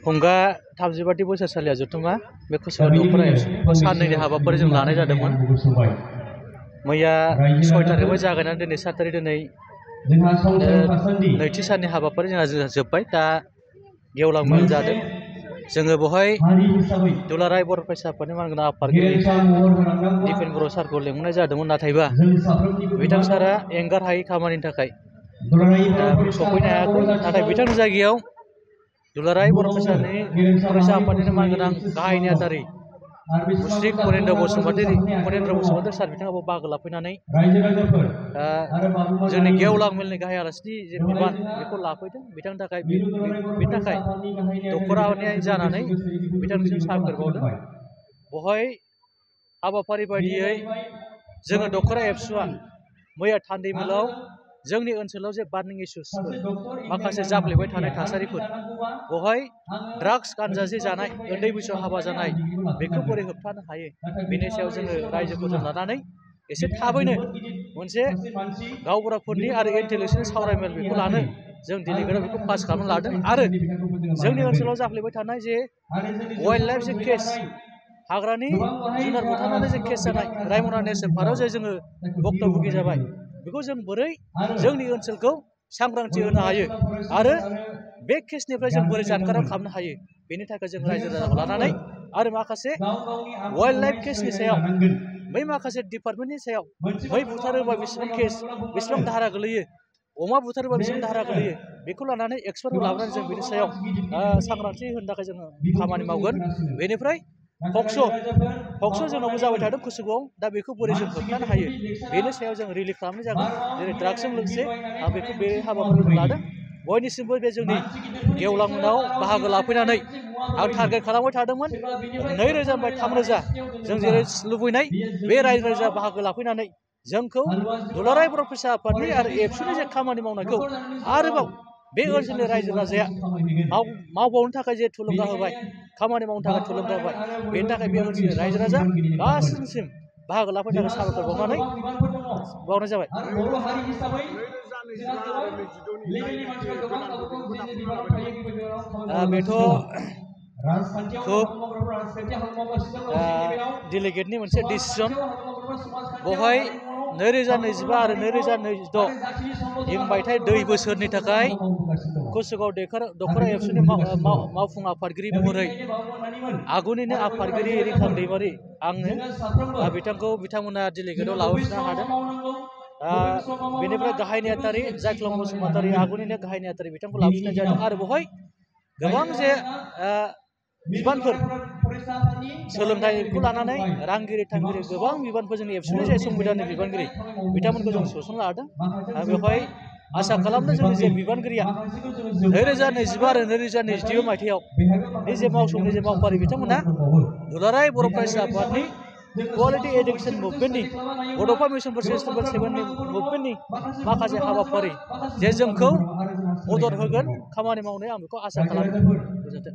हुंगा 30 बोसोरसालिया जथुमा बे कुसुगाव दखरा एबसुनि साननैनि हाबाफारि जों लानाय जादोंमोन। मैया 6 तारिखआव जागायनानै दिनै 7 तारिख दिनै नैथि साननि हाबाफारि जोंहा जोब्बाय। दा गेवलां मेल जादों। जोङो बेवहाय दुलाराय बर' फरायसा आफादनि मानगोनां आफादगिरि दिपेन बर' सारखौ लेंहरनाय जादोंमोन, नाथायबा बिथां सारा एंगार हायै खामानिनि थाखाय सफैनो हायाखै। नाथाय बिथांनि जायगायाव दुलाराय बर' फरायसा आफादनि मानगोनां गाहाय नेहाथारि मुस्रिक मनेन्द्र बसुमतारी सार बिथाङाबो बाहागो लाफैनानै जोंनि गेवलां मेलनि गाहाय आलासिनि जे बिबान बेखौ लाफैदों। बिथांनि थाखाय बेनि थाखाय दखरानि जानानै बिथांनिसिम साबायखर बावदों। बेवहाय हाबाफारि बायदियै जोङो दखरा एबसुआ मैया थान्दैमोलाव जोंनि ओनसोलाव जे बार्निं इस्युसफोर माखासे जाफ्लेबाय थानाय थासारिफोर, बेवहाय ड्राग्स गानजासे जानाय, उन्दै बैसोआव हाबा जानाय, बेखौ बोरै होबथानो हायो बेनि सायाव जोङो रायजोफोरजों लानानै एसे थाबैनो मोनसे गावबुराफोरनि आरो इन्टेलेक्सुवेल सावरायमेल बेखौ लानो जों डेलिगेटआव बेखौ पास खालामना लादों। आरो जोंनि ओनसोलाव जाफ्लेबाय थानाय जे वाइल्ड लाइफ जे केस, हाग्रानि जुनार बुथारनानै जे केस जानाय रायमना नेसनेल पार्कआव जे जोङो भुक्तभुगि जाबाय, बेखौ जों बोरै जोंनि ओनसोलखौ सांग्रांथि होनो हायो आरो बे केसनिफ्राय जों बोरै जानगाराव खालामनो हायो, बेनि थाखाय जों रायजो राजाखौ लानानै आरो माखासे वाइल्ड लाइफ केसनि सायाव बै माखासे डिपार्टमेन्टनि सायाव मै बुथारोबा बेसेबां केस, बेसेबां धारा गोलैयो, अमा बुथारोबा बेसेबां धारा गोलैयो, बेखौ लानानै एक्सपार्टखौ लाबोनानै जों बेनि सायाव सांग्रांथि होनो थाखाय जोङो खामानि मावगोन। बेनिफ्राय पक्स' जोंनावबो जाबाय थादों कुसुगावआव, दा बेखौ बोरै जों होबथानो हायो बेनि सायाव जों रिलिफ खालामनाय जागोन। जेरै ड्राग्सजों लोगोसे बेखौ बे हाबाफारिखौ लादों। बयनिसिमबो बे जोंनि गेवलां मेलाव बाहागो लाफैनानै आं टारगेट खालामबाय थादोंमोन 2000निफ्राय 3000 जों जेरै लुबैनाय बे रायजो राजा बाहागो लाफैनानै जोंखौ दुलाराय बर' फरायसा आफादनि आरो एबसुनि जे खामानि मावनायखौ आरोबाव बे ओनसोलनि रायजो राजाया मावबावनो थाखाय जे थुलुंगा होबाय, खामानि मावनो थाखाय थुलुंगा होबाय, बेनि थाखाय बे ओनसोलनि रायजो राजा गासैनिसिम बाहागो लाफैनो थाखाय साबायखर बावनाय जाबाय। बेथ' खुब डेलिगेटनि मोनसे डिसिसन। बेवहाय 2025 आरो 2026 हिंबायथाय 2 बोसोरनि थाखाय कुसुगाव दखरा एबसुनि मावफुं आफादगिरि महरै आगुनिनो आफादगिरि रिखां दैमारि आङो बिथांमोना डेलिगेटआव लाबोफिननो हादों। बेनिफ्राय गाहाय नेहाथारि जायख्लं बसुमतारी आगुनिनो गाहाय नेहाथारि बिथांखौ लाबोफिननाय जादों। आरो बेवहाय गोबां जे बिबानफोर सोलोंथाइखौ लानानै रांगिरि थांगिरि गोबां बिबानफोर जोंनि एबसुनि जाय संबिधाननि बिबानगिरि बिथांमोनखौ जों सोसनना लादों। बेवहाय आसा खालामदों जोंनि जे बिबानगिरिया 2025 आरो 2027 मायथाइयाव बे जे मावसंनि जे मावफारि बिथांमोना दुलाराय बर' फरायसा आफादनि quality education मुभमेन्टनि Bodofa mission for सास्टेनेबल 7नि मुभमेन्टनि माखासे हाबाफारि जे जोंखौ मदद होगोन खामानि मावनायाव, आं बेखौ आसा खालामो। गोजोन्थों।